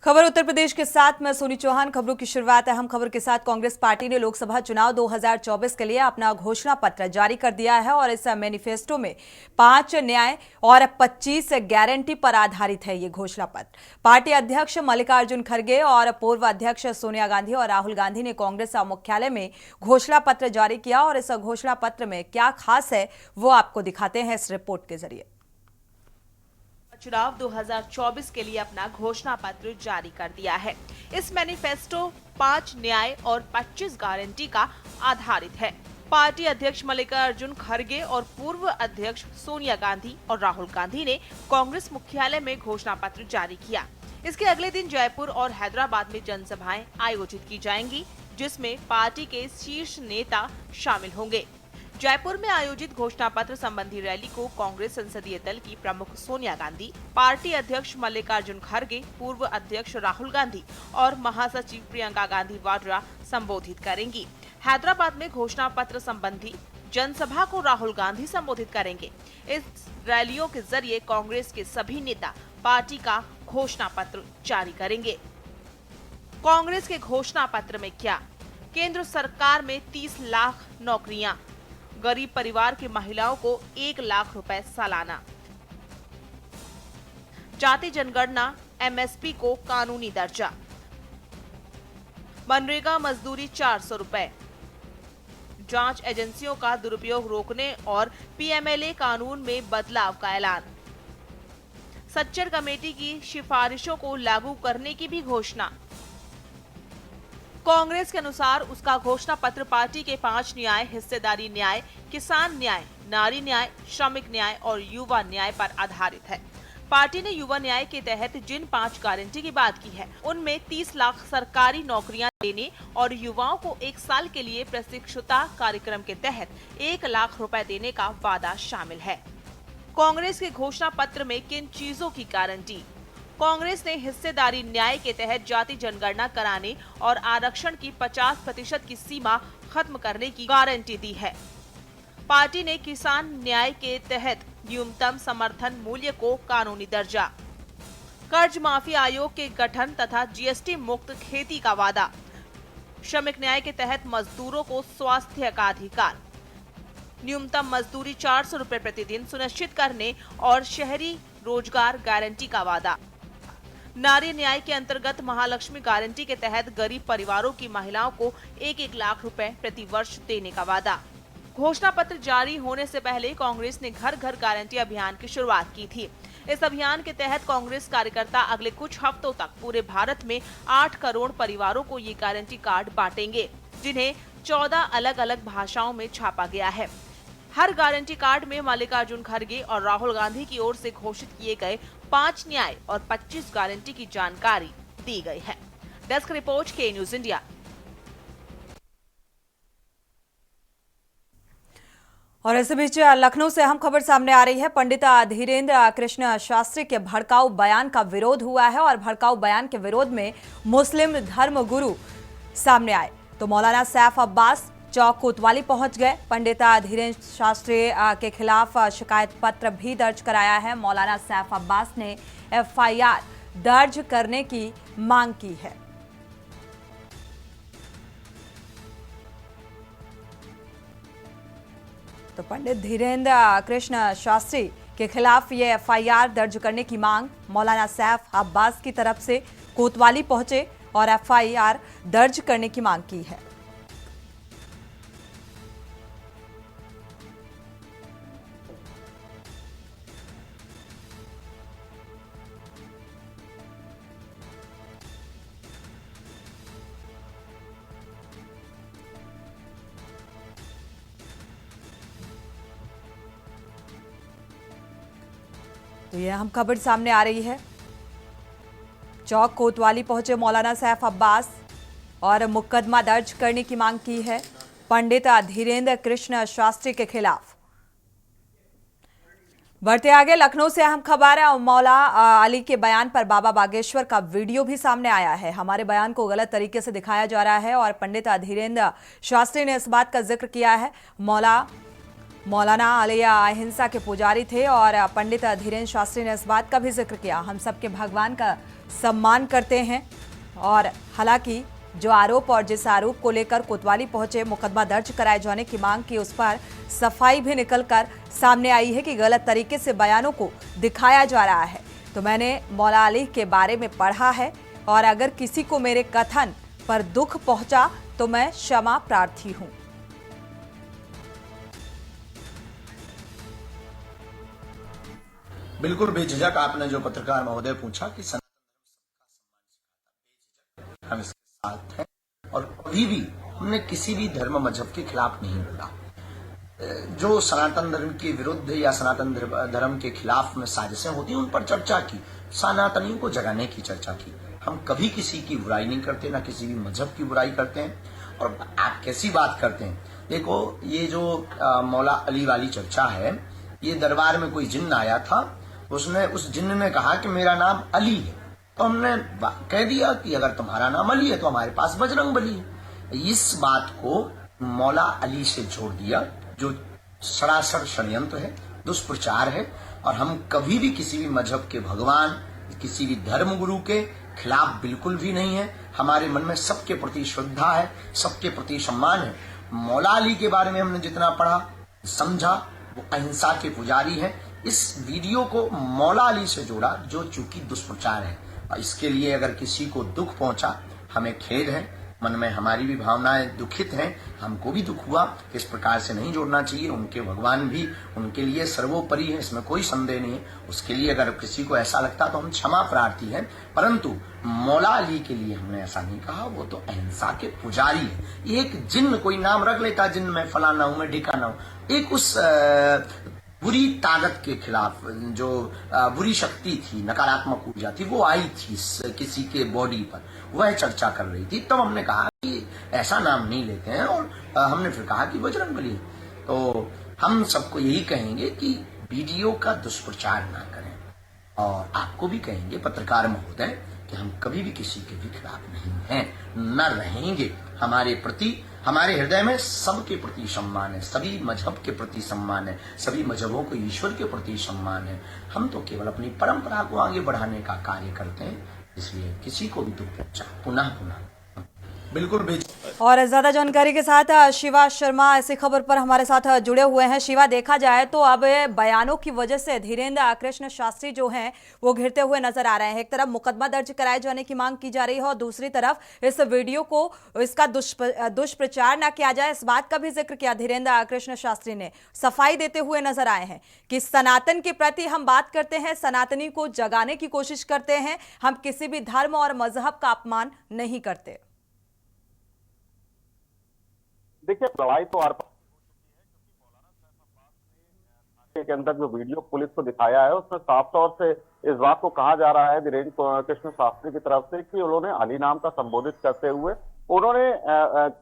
खबर उत्तर प्रदेश के साथ मैं सोनी चौहान। खबरों की शुरुआत अहम खबर के साथ। कांग्रेस पार्टी ने लोकसभा चुनाव 2024 के लिए अपना घोषणा पत्र जारी कर दिया है और इस मैनिफेस्टो में 5 न्याय और 25 गारंटी पर आधारित है ये घोषणा पत्र। पार्टी अध्यक्ष मल्लिकार्जुन खड़गे और पूर्व अध्यक्ष सोनिया गांधी और राहुल गांधी ने कांग्रेस मुख्यालय में घोषणा पत्र जारी किया और इस घोषणा पत्र में क्या खास है वो आपको दिखाते हैं इस रिपोर्ट के जरिए। चुनाव 2024 के लिए अपना घोषणा पत्र जारी कर दिया है। इस मैनिफेस्टो 5 न्याय और 25 गारंटी का आधारित है। पार्टी अध्यक्ष मल्लिकार्जुन खड़गे और पूर्व अध्यक्ष सोनिया गांधी और राहुल गांधी ने कांग्रेस मुख्यालय में घोषणा पत्र जारी किया। इसके अगले दिन जयपुर और हैदराबाद में जनसभाएं आयोजित की जाएंगी, जिसमें पार्टी के शीर्ष नेता शामिल होंगे। जयपुर में आयोजित घोषणा पत्र संबंधी रैली को कांग्रेस संसदीय दल की प्रमुख सोनिया गांधी, पार्टी अध्यक्ष मल्लिकार्जुन खड़गे, पूर्व अध्यक्ष राहुल गांधी और महासचिव प्रियंका गांधी वाड्रा संबोधित करेंगी। हैदराबाद में घोषणा पत्र संबंधी जनसभा को राहुल गांधी संबोधित करेंगे। इस रैलियों के जरिए कांग्रेस के सभी नेता पार्टी का घोषणा पत्र जारी करेंगे। कांग्रेस के घोषणा पत्र में क्या? केंद्र सरकार में 30 लाख नौकरियां, गरीब परिवार की महिलाओं को 1 लाख रुपए सालाना, जाति जनगणना एमएसपी को कानूनी दर्जा, मनरेगा मजदूरी 400 रुपए, जांच एजेंसियों का दुरुपयोग रोकने और पीएमएलए कानून में बदलाव का ऐलान, सच्चर कमेटी की सिफारिशों को लागू करने की भी घोषणा। कांग्रेस के अनुसार उसका घोषणा पत्र पार्टी के 5 न्याय, हिस्सेदारी न्याय, किसान न्याय, नारी न्याय, श्रमिक न्याय और युवा न्याय पर आधारित है। पार्टी ने युवा न्याय के तहत जिन 5 गारंटी की बात की है, उनमें 30 लाख सरकारी नौकरियां देने और युवाओं को 1 साल के लिए प्रशिक्षुता कार्यक्रम के तहत 1 लाख रुपए देने का वादा शामिल है। कांग्रेस के घोषणा पत्र में किन चीजों की गारंटी? कांग्रेस ने हिस्सेदारी न्याय के तहत जाति जनगणना कराने और आरक्षण की 50% की सीमा खत्म करने की गारंटी दी है। पार्टी ने किसान न्याय के तहत न्यूनतम समर्थन मूल्य को कानूनी दर्जा, कर्ज माफी आयोग के गठन तथा जीएसटी मुक्त खेती का वादा, श्रमिक न्याय के तहत मजदूरों को स्वास्थ्य का अधिकार, न्यूनतम मजदूरी 400 रुपए प्रतिदिन सुनिश्चित करने और शहरी रोजगार गारंटी का वादा, नारी न्याय के अंतर्गत महालक्ष्मी गारंटी के तहत गरीब परिवारों की महिलाओं को 1-1 लाख रुपए प्रति वर्ष देने का वादा। घोषणा पत्र जारी होने से पहले कांग्रेस ने घर घर गारंटी अभियान की शुरुआत की थी। इस अभियान के तहत कांग्रेस कार्यकर्ता अगले कुछ हफ्तों तक पूरे भारत में 8 करोड़ परिवारों को ये गारंटी कार्ड बांटेंगे, जिन्हें 14 अलग अलग भाषाओं में छापा गया है। हर गारंटी कार्ड में मल्लिकार्जुन खड़गे और राहुल गांधी की ओर से घोषित किए गए 5 न्याय और 25 गारंटी की जानकारी दी गई है। डेस्क रिपोर्ट के न्यूज इंडिया। और इसी बीच लखनऊ से अहम खबर सामने आ रही है। पंडित धीरेन्द्र कृष्ण शास्त्री के भड़काऊ बयान का विरोध हुआ है और भड़काऊ बयान के विरोध में मुस्लिम धर्म गुरु सामने आए तो मौलाना सैफ अब्बास चौक कोतवाली पहुंच गए। पंडित धीरेन्द्र शास्त्री के खिलाफ शिकायत पत्र भी दर्ज कराया है। मौलाना सैफ अब्बास ने एफआईआर दर्ज करने की मांग की है। तो पंडित धीरेन्द्र कृष्ण शास्त्री के खिलाफ ये एफआईआर दर्ज करने की मांग मौलाना सैफ अब्बास की तरफ से कोतवाली पहुंचे और एफआईआर दर्ज करने की मांग की है। तो यह अहम खबर सामने आ रही है। चौक कोतवाली पहुंचे मौलाना सैफ अब्बास और मुकदमा दर्ज करने की मांग की है पंडित धीरेन्द्र कृष्ण शास्त्री के खिलाफ। बढ़ते आगे लखनऊ से अहम खबर है। मौला अली के बयान पर बाबा बागेश्वर का वीडियो भी सामने आया है। हमारे बयान को गलत तरीके से दिखाया जा रहा है और पंडित धीरेन्द्र शास्त्री ने इस बात का जिक्र किया है। मौलाना अली अहिंसा के पुजारी थे और पंडित धीरेन्द्र शास्त्री ने इस बात का भी जिक्र किया, हम सबके भगवान का सम्मान करते हैं। और हालांकि जो आरोप और जिस आरोप को लेकर कोतवाली पहुंचे मुकदमा दर्ज कराए जाने की मांग की, उस पर सफाई भी निकलकर सामने आई है कि गलत तरीके से बयानों को दिखाया जा रहा है। तो मैंने मौला अली के बारे में पढ़ा है और अगर किसी को मेरे कथन पर दुख पहुंचा तो मैं क्षमा प्रार्थी हूं। बिल्कुल बेझिझक आपने जो पत्रकार महोदय पूछा कि हम इसके साथ हैं और कभी भी हमने किसी भी धर्म मजहब के खिलाफ नहीं बोला। जो सनातन धर्म के विरुद्ध या सनातन धर्म के खिलाफ में साजिशें होती हैं उन पर चर्चा की, सनातनियों को जगाने की चर्चा की। हम कभी किसी की बुराई नहीं करते, ना किसी भी मजहब की बुराई करते हैं। और आप कैसी बात करते हैं, देखो ये जो मौला अली वाली चर्चा है, ये दरबार में कोई जिन्न आया था, उसने उस जिन्न ने कहा कि मेरा नाम अली है, तो हमने कह दिया कि अगर तुम्हारा नाम अली है तो हमारे पास बजरंगबली है। इस बात को मौला अली से जोड़ दिया, जो सरासर षड्यंत्र है, दुष्प्रचार है। और हम कभी भी किसी भी मजहब के भगवान, किसी भी धर्म गुरु के खिलाफ बिल्कुल भी नहीं है। हमारे मन में सबके प्रति श्रद्धा है, सबके प्रति सम्मान है। मौला अली के बारे में हमने जितना पढ़ा समझा, वो अहिंसा के पुजारी हैं। इस वीडियो को मौला अली से जोड़ा जो चूंकि दुष्प्रचार है, और इसके लिए अगर किसी को दुख पहुंचा, हमें खेद है, मन में हमारी भी भावनाएं दुखित हैं, हमको भी दुख हुआ। इस प्रकार से नहीं जोड़ना चाहिए। उनके भगवान भी उनके लिए सर्वोपरि है, इसमें कोई संदेह नहीं है। उसके लिए अगर किसी को ऐसा लगता तो हम क्षमा प्रार्थी हैं, परंतु मौला अली के लिए हमने ऐसा नहीं कहा। वो तो अहिंसा के पुजारी है। एक जिन्न कोई नाम रख लेता, जिन्न में फलाना हूं, मैं ढिकाना हूं, एक उस बुरी ताकत के खिलाफ, जो बुरी शक्ति थी, नकारात्मक ऊर्जा थी, वो आई थी किसी के बॉडी पर, वह चर्चा कर रही थी। तब हमने कहा कि ऐसा नाम नहीं लेते हैं, और हमने फिर कहा कि बजरंगबली है। तो हम सबको यही कहेंगे कि वीडियो का दुष्प्रचार ना करें, और आपको भी कहेंगे पत्रकार महोदय कि हम कभी भी किसी के भी खिलाफ नहीं हैं, न रहेंगे। हमारे प्रति, हमारे हृदय में सबके प्रति सम्मान है, सभी मजहब के प्रति सम्मान है, सभी मजहबों को ईश्वर के प्रति सम्मान है। हम तो केवल अपनी परंपरा को आगे बढ़ाने का कार्य करते हैं, इसलिए किसी को भी दुख पहुंचा पुनः पुनः बिल्कुल और ज्यादा जानकारी के साथ शिवा शर्मा ऐसी खबर पर हमारे साथ जुड़े हुए हैं। शिवा, देखा जाए तो अब बयानों की वजह से धीरेन्द्र कृष्ण शास्त्री जो हैं वो घिरते हुए नजर आ रहे हैं। एक तरफ मुकदमा दर्ज कराए जाने की मांग की जा रही है और दूसरी तरफ इस वीडियो को, इसका दुष्प्रचार ना किया जाए, इस बात का भी जिक्र किया धीरेन्द्र कृष्ण शास्त्री ने। सफाई देते हुए नजर आए हैं कि सनातन के प्रति हम बात करते हैं, सनातनी को जगाने की कोशिश करते हैं, हम किसी भी धर्म और मजहब का अपमान नहीं करते। देखिए, लड़ाई तो आर के अंदर जो वीडियो पुलिस को दिखाया है उसमें साफ तौर से इस बात को कहा जा रहा है धीरेन्द्र कृष्ण शास्त्री की तरफ से कि उन्होंने अली नाम का संबोधित करते हुए उन्होंने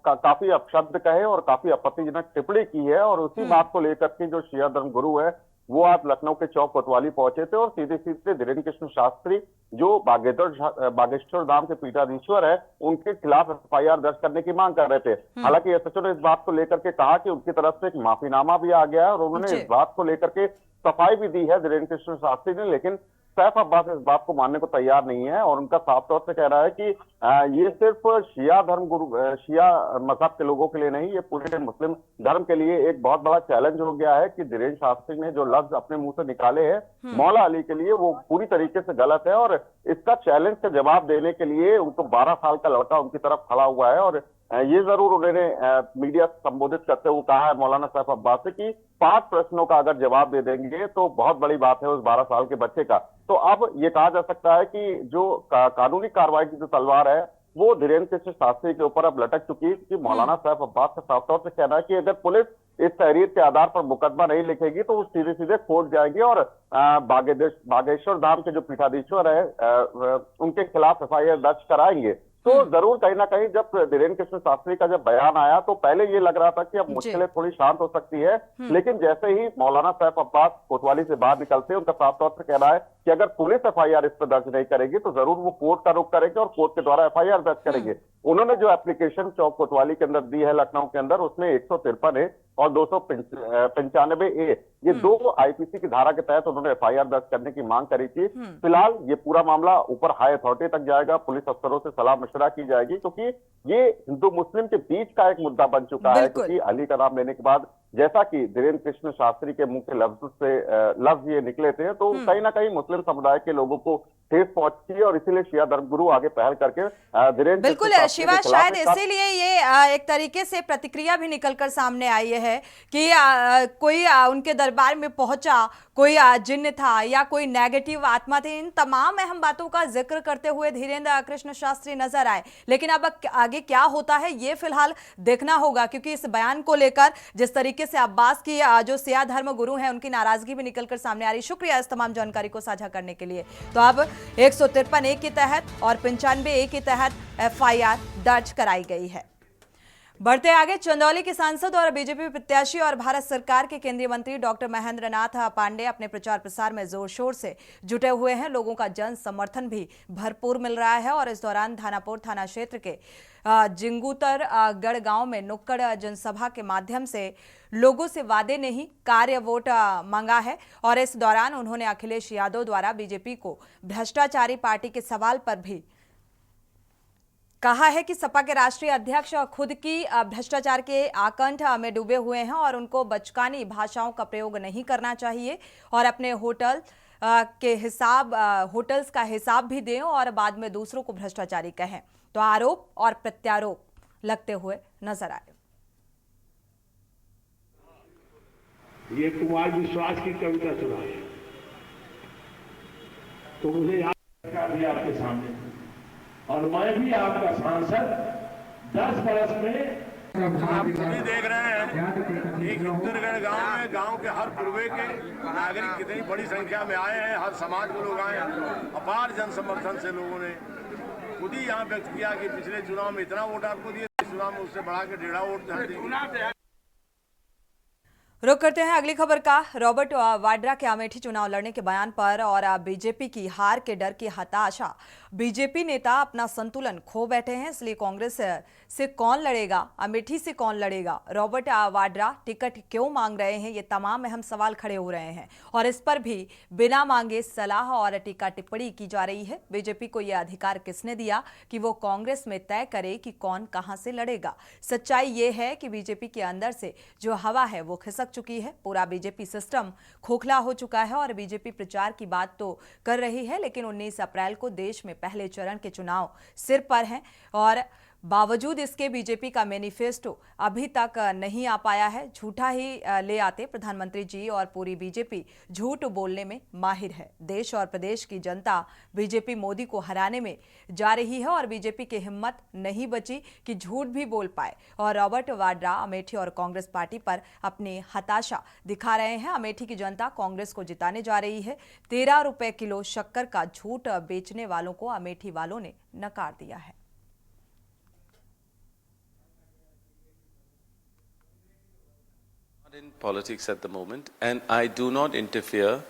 काफी अपशब्द कहे और काफी आपत्तिजनक टिप्पणी की है। और उसी बात को लेकर के जो शिया धर्म गुरु है वो आज लखनऊ के चौक कोतवाली पहुंचे थे और सीधे सीधे धीरेन्द्र कृष्ण शास्त्री जो बागेश्वर धाम के पीठाधीश्वर है उनके खिलाफ एफआईआर दर्ज करने की मांग कर रहे थे। हालांकि एसएचओ ने इस बात को लेकर के कहा कि उनकी तरफ से एक माफीनामा भी आ गया है और उन्होंने इस बात को लेकर के सफाई भी दी है धीरेन्द्र कृष्ण शास्त्री ने, लेकिन सैफ अब्बास इस बात को मानने को तैयार नहीं है और उनका साफ तौर से कह रहा है कि ये सिर्फ शिया धर्म गुरु, शिया मजहब के लोगों के लिए नहीं, ये पूरे मुस्लिम धर्म के लिए एक बहुत बड़ा चैलेंज हो गया है कि धीरेन्द्र शास्त्री ने जो लफ्ज अपने मुंह से निकाले हैं मौला अली के लिए वो पूरी तरीके से गलत है। और इसका चैलेंज का जवाब देने के लिए उनको 12 साल का लड़का उनकी तरफ खड़ा हुआ है। और ये जरूर उन्होंने मीडिया संबोधित करते हुए कहा है मौलाना सैफ अब्बास से कि 5 प्रश्नों का अगर जवाब दे देंगे तो बहुत बड़ी बात है उस 12 साल के बच्चे का। तो अब ये कहा जा सकता है कि जो कानूनी कार्रवाई की जो तलवार है वो धीरेन्द्र कृष्ण शास्त्री के ऊपर अब लटक चुकी है, क्योंकि मौलाना सैफ अब्बास का साफ तौर से कहना है कि अगर पुलिस इस तहरीर के आधार पर मुकदमा नहीं लिखेगी तो वो सीधे सीधे कोर्ट जाएगी और बागेश्वर धाम के जो पीठाधीश्वर है उनके खिलाफ एफआईआर दर्ज कराएंगे। तो जरूर कहीं ना कहीं जब धीरेन्द्र कृष्ण शास्त्री का जब बयान आया तो पहले ये लग रहा था कि अब मुश्किलें थोड़ी शांत हो सकती है, लेकिन जैसे ही मौलाना सैफ अब्बास कोतवाली से बाहर निकलते हैं उनका साफ तौर से कहना है कि अगर पुलिस एफआईआर इस पर दर्ज नहीं करेगी तो जरूर वो कोर्ट का रुख करेंगे और कोर्ट के द्वारा एफआईआर दर्ज करेंगे। उन्होंने जो एप्लीकेशन चौक कोतवाली के अंदर दी है लखनऊ के अंदर, उसमें 153 ए और 295 ए, ये दो आईपीसी की धारा के तहत उन्होंने एफआईआर दर्ज करने की मांग करी थी। फिलहाल ये पूरा मामला ऊपर हाई अथॉरिटी तक जाएगा, पुलिस अफसरों से सलाह मशवरा की जाएगी, क्योंकि ये हिंदू मुस्लिम के बीच का एक मुद्दा बन चुका है। क्योंकि अली का नाम लेने के बाद जैसा कि धीरेन्द्र कृष्ण शास्त्री के मुंह के लफ्ज ये निकले थे, तो कहीं ना कहीं मुस्लिम समुदाय के लोगों को ठेस पहुंची है और इसीलिए शिया धर्मगुरु आगे पहल करके धीरेन्द्र बिल्कुल शिवा, शायद इसीलिए ये एक तरीके से प्रतिक्रिया भी निकलकर सामने आई है कि कोई उनके दरबार में पहुंचा, कोई जिन्न था या कोई नेगेटिव आत्मा थी। इन तमाम अहम बातों का जिक्र करते हुए धीरेन्द्र कृष्ण शास्त्री नजर आए, लेकिन अब आगे क्या होता है ये फिलहाल देखना होगा, क्योंकि इस बयान को लेकर जिस तरीके से अब्बास की जो सिया धर्म गुरु हैं उनकी नाराजगी भी निकलकर सामने आ रही। शुक्रिया इस तमाम जानकारी को साझा करने के लिए। तो अब 153 ए के तहत और 95 ए के तहत एफआईआर दर्ज कराई गई है। बढ़ते आगे, चंदौली के सांसद और बीजेपी प्रत्याशी और भारत सरकार के केंद्रीय मंत्री डॉक्टर महेंद्र नाथ पांडे अपने प्रचार प्रसार में जोर शोर से जुटे हुए हैं। लोगों का जन समर्थन भी भरपूर मिल रहा है और इस दौरान धानापुर थाना क्षेत्र के जिंगूतर गढ़ गांव में नुक्कड़ जनसभा के माध्यम से लोगों से वादे नहीं कार्य वोट मांगा है। और इस दौरान उन्होंने अखिलेश यादव द्वारा बीजेपी को भ्रष्टाचारी पार्टी के सवाल पर भी कहा है कि सपा के राष्ट्रीय अध्यक्ष खुद की भ्रष्टाचार के आकंठ में डूबे हुए हैं और उनको बचकानी भाषाओं का प्रयोग नहीं करना चाहिए और अपने होटल्स का हिसाब भी दें और बाद में दूसरों को भ्रष्टाचारी कहें। तो आरोप और प्रत्यारोप लगते हुए नजर आए। ये कुमार विश्वास की कविता सुनाई तो मुझे याद भी आपके सामने, और मैं भी आपका सांसद 10 बरस में। आप भी देख रहे हैं एक उत्तरगढ़ गांव में गांव के हर पूर्वे के नागरिक कितनी बड़ी संख्या में आए हैं, हर समाज के लोग आए हैं। अपार जन समर्थन से लोगों ने खुद ही यहाँ व्यक्त किया कि पिछले चुनाव में इतना वोट आपको दिए, इस चुनाव में उससे बढ़ा के 1.5 वोट देंगे। रुक करते हैं अगली खबर का। रॉबर्ट वाड्रा के अमेठी चुनाव लड़ने के बयान पर और बीजेपी की हार के डर की हताशा, बीजेपी नेता अपना संतुलन खो बैठे हैं। इसलिए कांग्रेस से कौन लड़ेगा, अमेठी से कौन लड़ेगा, रॉबर्ट वाड्रा टिकट क्यों मांग रहे हैं, ये तमाम अहम सवाल खड़े हो रहे हैं और इस पर भी बिना मांगे सलाह और टीका टिप्पणी की जा रही है। बीजेपी को यह अधिकार किसने दिया कि वो कांग्रेस में तय करे कि कौन कहां से लड़ेगा। सच्चाई ये है कि बीजेपी के अंदर से जो हवा है वो खिसक चुकी है। पूरा बीजेपी सिस्टम खोखला हो चुका है और बीजेपी प्रचार की बात तो कर रही है, लेकिन 19 अप्रैल को देश में पहले चरण के चुनाव सिर पर हैं और बावजूद इसके बीजेपी का मैनिफेस्टो अभी तक नहीं आ पाया है। झूठा ही ले आते प्रधानमंत्री जी और पूरी बीजेपी झूठ बोलने में माहिर है। देश और प्रदेश की जनता बीजेपी मोदी को हराने में जा रही है और बीजेपी की हिम्मत नहीं बची कि झूठ भी बोल पाए और रॉबर्ट वाड्रा अमेठी और कांग्रेस पार्टी पर अपनी हताशा दिखा रहे हैं। अमेठी की जनता कांग्रेस को जिताने जा रही है। 13 रुपए किलो शक्कर का झूठ बेचने वालों को अमेठी वालों ने नकार दिया है। In politics at the moment, and I do not interfere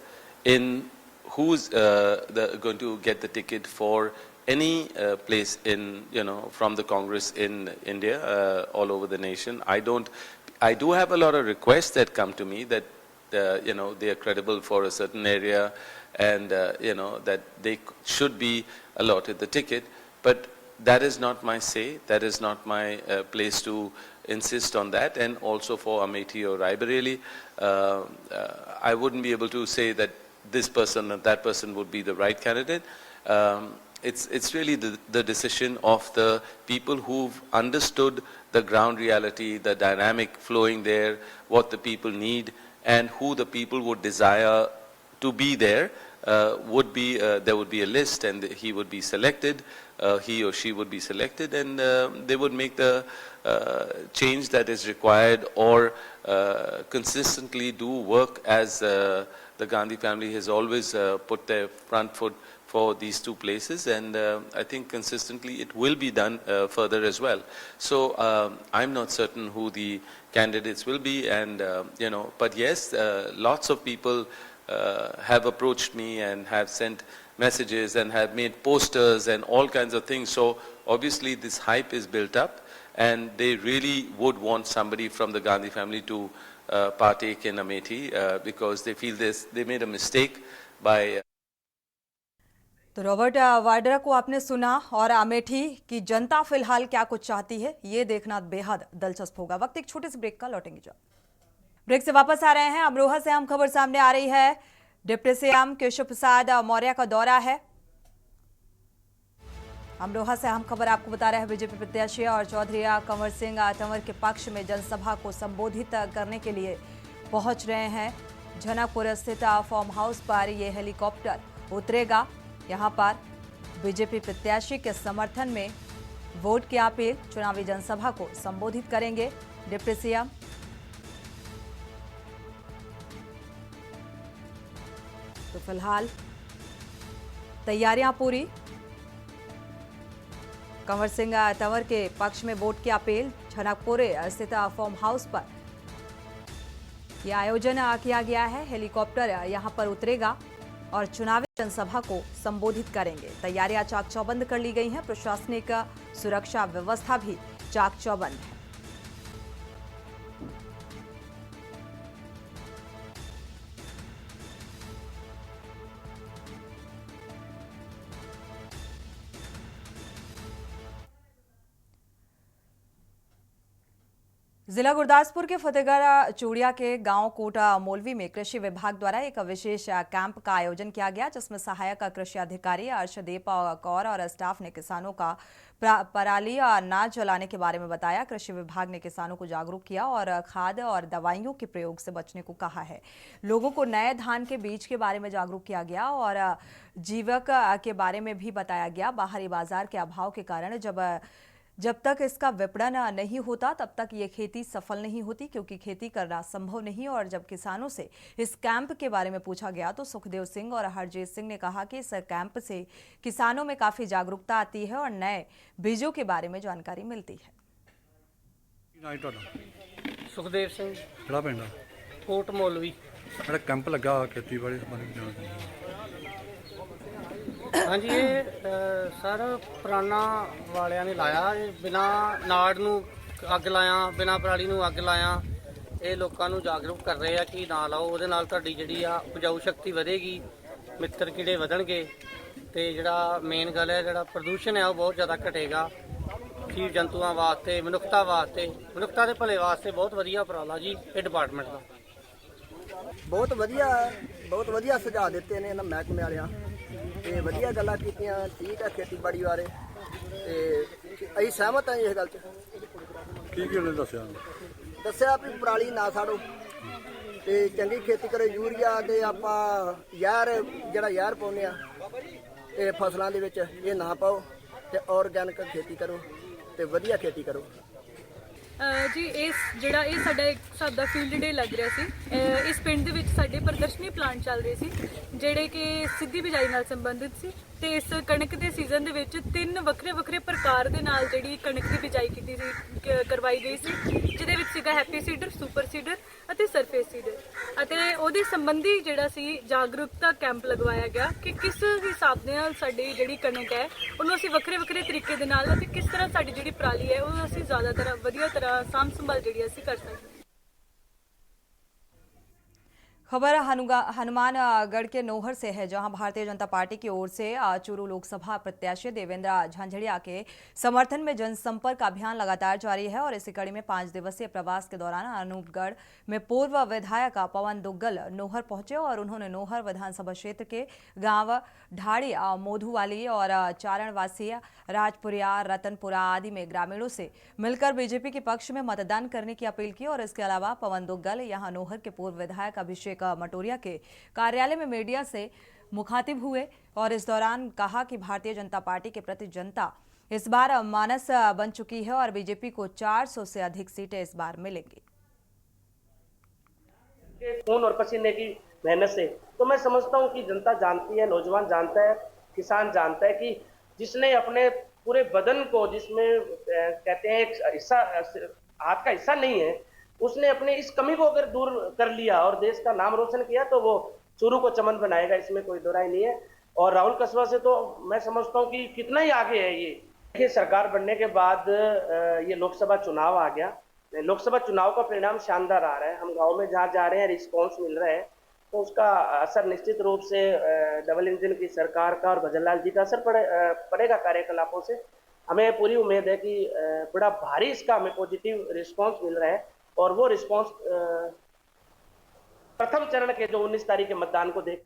in who's going to get the ticket for any place in, from the Congress in India, all over the nation. I do have a lot of requests that come to me that they are credible for a certain area, and that they should be allotted the ticket, but that is not my say. That is not my place to insist on that. And also for Amethi or Raebareli, I wouldn't be able to say that this person or that person would be the right candidate. It's really the decision of the people who've understood the ground reality, the dynamic flowing there, what the people need, and who the people would desire to be there. There would be a list, and he would be selected. He or she would be selected, and they would make the change that is required, or consistently do work as the Gandhi family has always put their front foot for these two places, and I think consistently it will be done further as well. So I'm not certain who the candidates will be, and but yes, lots of people have approached me and have sent messages and have made posters and all kinds of things. So obviously this hype is built up, and they really would want somebody from the Gandhi family to partake in Amethi because they feel they made a mistake by तो Robert Vadra को आपने सुना, और अमेठी की जनता फिलहाल क्या कुछ चाहती है ये देखना बेहद दिलचस्प होगा। वक्त एक छोटे से ब्रेक का, लौटेंगे जब ब्रेक से वापस आ रहे हैं। अमरोहा से अहम खबर सामने आ रही है। डिप्टी सीएम केशव प्रसाद मौर्य का दौरा है। अमरोहा से अहम खबर आपको बता रहे हैं। बीजेपी प्रत्याशी और चौधरी कंवर सिंह तंवर के पक्ष में जनसभा को संबोधित करने के लिए पहुंच रहे हैं। जनकपुर स्थित फार्म हाउस पर यह हेलीकॉप्टर उतरेगा। यहां पर बीजेपी प्रत्याशी के समर्थन में वोट की अपील, चुनावी जनसभा को संबोधित करेंगे डिप्टी सीएम। तो फिलहाल तैयारियां पूरी। कंवर सिंह तंवर के पक्ष में वोट की अपील, जनकपुर स्थित फार्म हाउस पर यह आयोजन किया गया है। हेलीकॉप्टर यहां पर उतरेगा और चुनावी जनसभा को संबोधित करेंगे। तैयारियां चाक चौबंद कर ली गई हैं। प्रशासनिक सुरक्षा व्यवस्था भी चाक चौबंद है। जिला गुरदासपुर के फतेहगढ़ चूड़िया के गांव कोटा मौलवी में कृषि विभाग द्वारा एक विशेष कैंप का आयोजन किया गया, जिसमें सहायक कृषि अधिकारी अर्शदीप कौर और स्टाफ ने किसानों का पराली न जलाने के बारे में बताया। कृषि विभाग ने किसानों को जागरूक किया और खाद और दवाइयों के प्रयोग से बचने को कहा है। लोगों को नए धान के बीज के बारे में जागरूक किया गया और जीवक के बारे में भी बताया गया। बाहरी बाजार के अभाव के कारण जब तक इसका विपणन नहीं होता तब तक ये खेती सफल नहीं होती, क्योंकि खेती करना संभव नहीं। और जब किसानों से इस कैंप के बारे में पूछा गया तो सुखदेव सिंह और हरजीत सिंह ने कहा कि इस कैंप से किसानों में काफी जागरूकता आती है और नए बीजों के बारे में जानकारी मिलती है। सुखदेव सिंह ਕਿਹੜਾ ਪਿੰਡ ਆ कोट मौलवी। ਜਿਹੜਾ ਕੈਂਪ ਲੱਗਾ ਖੇਤੀਬਾੜੀ ਸੰਬੰਧੀ ਜਾਣਕਾਰੀ हाँ जी, ये सर पुराना वालिया ने लाया बिना नाड़ नूं अग लाया, बिना पराली नूं अग लाया। ये लोगों को जागरूक कर रहे हैं कि ना लाओ, ਉਹਦੇ ਨਾਲ ਤੁਹਾਡੀ ਜਿਹੜੀ ਆ ਉਪਜਾਊ ਸ਼ਕਤੀ ਵਧੇਗੀ, ਮਿੱਤਰ ਕੀੜੇ ਵਧਣਗੇ ਤੇ ਜਿਹੜਾ ਮੇਨ ਗੱਲ ਹੈ ਜਿਹੜਾ ਪ੍ਰਦੂਸ਼ਣ ਹੈ ਉਹ ਬਹੁਤ ਜ਼ਿਆਦਾ ਘਟੇਗਾ। ਜੀਵ ਜੰਤੂਆਂ ਵਾਸਤੇ, ਮਨੁੱਖਤਾ ਵਾਸਤੇ, ਮਨੁੱਖਤਾ ਦੇ ਭਲੇ ਵਾਸਤੇ ਬਹੁਤ ਵਧੀਆ ਉਪਰਾਲਾ ਜੀ ਇਹ ਡਿਪਾਰਟਮੈਂਟ ਦਾ। ਬਹੁਤ ਵਧੀਆ ਸੁਝਾਅ ਦਿੱਤੇ ਨੇ ਇਹਨਾਂ ਮਹਿਕਮੇ ਵਾਲਿਆਂ ਤੇ ਵਧੀਆ ਗੱਲਾਂ ਕੀਤੀਆਂ। ਠੀਕ ਹੈ, ਖੇਤੀਬਾੜੀ ਬਾਰੇ ਤੇ ਅਸੀਂ ਸਹਿਮਤ ਹਾਂ ਇਸ ਗੱਲ 'ਚ। ਕੀ ਉਹਨੇ ਦੱਸਿਆ ਵੀ ਪਰਾਲੀ ਨਾ ਸਾੜੋ ਤੇ ਚੰਗੀ ਖੇਤੀ ਕਰੋ। ਯੂਰੀਆ ਤੇ ਆਪਾਂ ਜਿਹੜਾ ਜ਼ਹਿਰ ਪਾਉਂਦੇ ਆ ਇਹ ਫਸਲਾਂ ਦੇ ਵਿੱਚ ਇਹ ਨਾ ਪਾਓ ਤੇ ਆਰਗੈਨਿਕ ਖੇਤੀ ਕਰੋ ਤੇ ਵਧੀਆ ਖੇਤੀ ਕਰੋ। ਜੀ ਜਿਹੜਾ ਇਹ ਸਾਡਾ ਇੱਕ ਹਿਸਾਬ ਦਾ ਫੀਲਡ ਡੇ ਲੱਗ ਰਿਹਾ ਸੀ। ਇਸ ਪਿੰਡ ਦੇ ਵਿੱਚ ਸਾਡੇ ਪ੍ਰਦਰਸ਼ਨੀ ਪਲਾਂਟ ਚੱਲ ਰਹੇ ਸੀ ਜਿਹੜੇ ਕਿ ਸਿੱਧੀ ਬਿਜਾਈ ਨਾਲ ਸੰਬੰਧਿਤ ਸੀ ਤੇ ਇਸ ਕਣਕ ਦੇ ਸੀਜ਼ਨ ਦੇ ਵਿੱਚ 3 ਵੱਖਰੇ ਪ੍ਰਕਾਰ ਦੇ ਨਾਲ ਜਿਹੜੀ ਕਣਕ ਦੀ ਬਿਜਾਈ ਕੀਤੀ ਸੀ ਕਰਵਾਈ ਗਈ ਸੀ, ਜਿਹਦੇ ਵਿੱਚ ਸੀਗਾ ਹੈਪੀ ਸੀਡਰ, ਸੁਪਰ ਸੀਡਰ ਅਤੇ ਸਰਫੇਸ ਸੀਡਰ। ਅਤੇ ਉਹਦੇ ਸੰਬੰਧੀ ਜਿਹੜਾ ਸੀ ਜਾਗਰੂਕਤਾ ਕੈਂਪ ਲਗਵਾਇਆ ਗਿਆ ਕਿ ਕਿਸ ਹਿਸਾਬ ਦੇ ਨਾਲ ਸਾਡੀ ਜਿਹੜੀ ਕਣਕ ਹੈ ਉਹਨੂੰ ਅਸੀਂ ਵੱਖਰੇ ਤਰੀਕੇ ਦੇ ਨਾਲ ਅਤੇ ਕਿਸ ਤਰ੍ਹਾਂ ਸਾਡੀ ਜਿਹੜੀ ਪਰਾਲੀ ਹੈ ਉਹ ਅਸੀਂ ਜ਼ਿਆਦਾਤਰ ਵਧੀਆ ਤਰ੍ਹਾਂ ਸਾਂਭ संभाल जी ਅਸੀਂ कर सकते। खबर हनुमानगढ़ के नोहर से है, जहां भारतीय जनता पार्टी की ओर से चूरू लोकसभा प्रत्याशी देवेंद्र झांझड़िया के समर्थन में जनसंपर्क अभियान लगातार जारी है। और इसी कड़ी में 5 दिवसीय प्रवास के दौरान अनूपगढ़ में पूर्व विधायक पवन दुग्गल नोहर पहुंचे और उन्होंने नोहर विधानसभा क्षेत्र के गांव ढाड़ी, मोधुवाली और चारणवासी राजपुरिया, रतनपुरा आदि में ग्रामीणों से मिलकर बीजेपी के पक्ष में मतदान करने की अपील की। और इसके अलावा पवन दुग्गल यहां नोहर के पूर्व विधायक अभिषेक मटोरिया के कार्यालय में मीडिया से मुखातिब हुए और इस दौरान कहा कि भारतीय जनता पार्टी के प्रति जनता इस बार मानस बन चुकी है और बीजेपी को 400 से अधिक सीटें इस बार मिलेंगी। खून और पसीने की मेहनत से तो मैं समझता हूं कि जनता जानती है, नौजवान जानता है, किसान जानता है कि जिसने अपने पूरे बदन को, जिसमें कहते हैं एक हिस्सा हाथ का हिस्सा नहीं है, उसने अपने इस कमी को अगर दूर कर लिया और देश का नाम रोशन किया तो वो चूरू को चमन बनाएगा, इसमें कोई दो राय नहीं है। और राहुल कस्बा से तो मैं समझता हूँ कि कितना ही आगे है ये सरकार बनने के बाद ये लोकसभा चुनाव आ गया। लोकसभा चुनाव का परिणाम शानदार आ रहा है। हम गांव में जहाँ जा रहे हैं रिस्पॉन्स मिल रहा है, तो उसका असर निश्चित रूप से डबल इंजन की सरकार का और भजनलाल जी का असर पड़ेगा कार्यकलापों से। हमें पूरी उम्मीद है कि बड़ा भारी इसका हमें पॉजिटिव रिस्पॉन्स मिल रहा है और वो रिस्पॉन्स प्रथम चरण के जो 19 तारीख के मतदान को देख।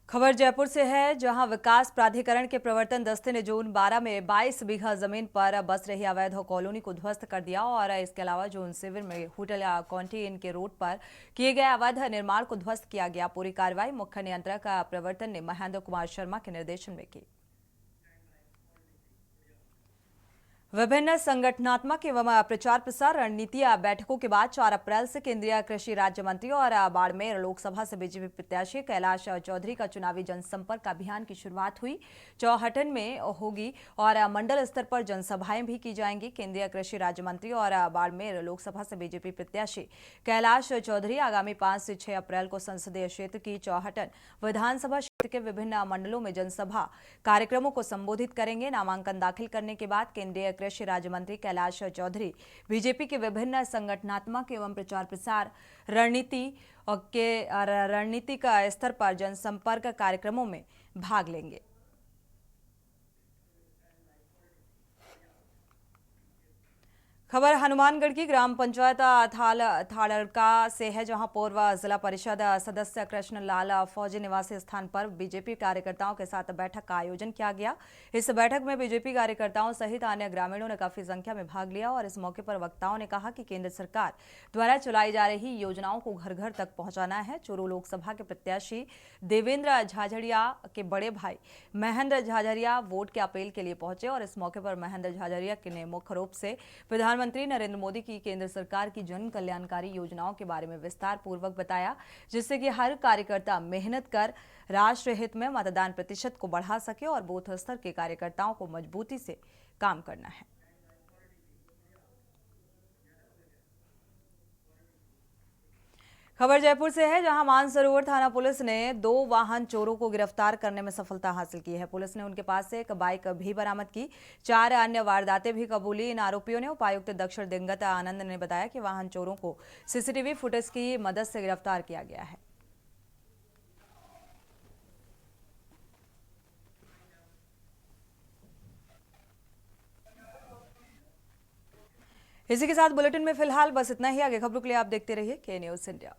खबर जयपुर से है, जहां विकास प्राधिकरण के प्रवर्तन दस्ते ने जोन 12 में 22 बीघा जमीन पर बस रही अवैध कॉलोनी को ध्वस्त कर दिया और इसके अलावा जोन 7 में होटल कॉन्टीन के रोड पर किए गए अवैध निर्माण को ध्वस्त किया गया। पूरी कार्रवाई मुख्य नियंत्रक प्रवर्तन ने महेंद्र कुमार शर्मा के निर्देशन में की। विभिन्न संगठनात्मक एवं प्रचार प्रसार रणनीतियां बैठकों के बाद 4 अप्रैल से केंद्रीय कृषि राज्य मंत्री और बाड़मेर लोकसभा से बीजेपी प्रत्याशी कैलाश चौधरी का चुनावी जनसंपर्क अभियान की शुरुआत हुई। चौहटन में होगी और मंडल स्तर पर जनसभाएं भी की जाएंगी। केंद्रीय कृषि राज्य मंत्री और बाड़मेर लोकसभा से बीजेपी प्रत्याशी कैलाश चौधरी आगामी 5 से 6 अप्रैल को संसदीय क्षेत्र की चौहटन विधानसभा क्षेत्र के विभिन्न मंडलों में जनसभा कार्यक्रमों को संबोधित करेंगे। नामांकन दाखिल करने के बाद केंद्रीय कृषि राज्य मंत्री कैलाश चौधरी बीजेपी के विभिन्न संगठनात्मक एवं प्रचार प्रसार रणनीति का स्तर पर जनसंपर्क कार्यक्रमों में भाग लेंगे। खबर हनुमानगढ़ की ग्राम पंचायत थाड़का से है, जहां पूर्व जिला परिषद सदस्य कृष्णलाल फौजी निवासी स्थान पर बीजेपी कार्यकर्ताओं के साथ बैठक का आयोजन किया गया। इस बैठक में बीजेपी कार्यकर्ताओं सहित अन्य ग्रामीणों ने काफी संख्या में भाग लिया और इस मौके पर वक्ताओं ने कहा कि केंद्र सरकार द्वारा चलाई जा रही योजनाओं को घर घर तक पहुंचाना है। चूरू लोकसभा के प्रत्याशी देवेंद्र झाझड़िया के बड़े भाई महेंद्र झाझड़िया वोट के अपील के लिए पहुंचे और इस मौके पर महेंद्र झाझड़िया ने मुख्य रूप से प्रधानमंत्री नरेंद्र मोदी की केंद्र सरकार की जन कल्याणकारी योजनाओं के बारे में विस्तार पूर्वक बताया, जिससे कि हर कार्यकर्ता मेहनत कर राष्ट्र हित में मतदान प्रतिशत को बढ़ा सके और बूथ स्तर के कार्यकर्ताओं को मजबूती से काम करना है। खबर जयपुर से है, जहां मानसरोवर थाना पुलिस ने 2 वाहन चोरों को गिरफ्तार करने में सफलता हासिल की है। पुलिस ने उनके पास से एक बाइक भी बरामद की, 4 अन्य वारदातें भी कबूली। इन आरोपियों ने उपायुक्त दक्षिण दिंगत आनंद ने बताया कि वाहन चोरों को सीसीटीवी फुटेज की मदद से गिरफ्तार किया गया है। इसी के साथ बुलेटिन में फिलहाल बस इतना ही। आगे खबरों के लिए आप देखते रहिए के न्यूज़ इंडिया।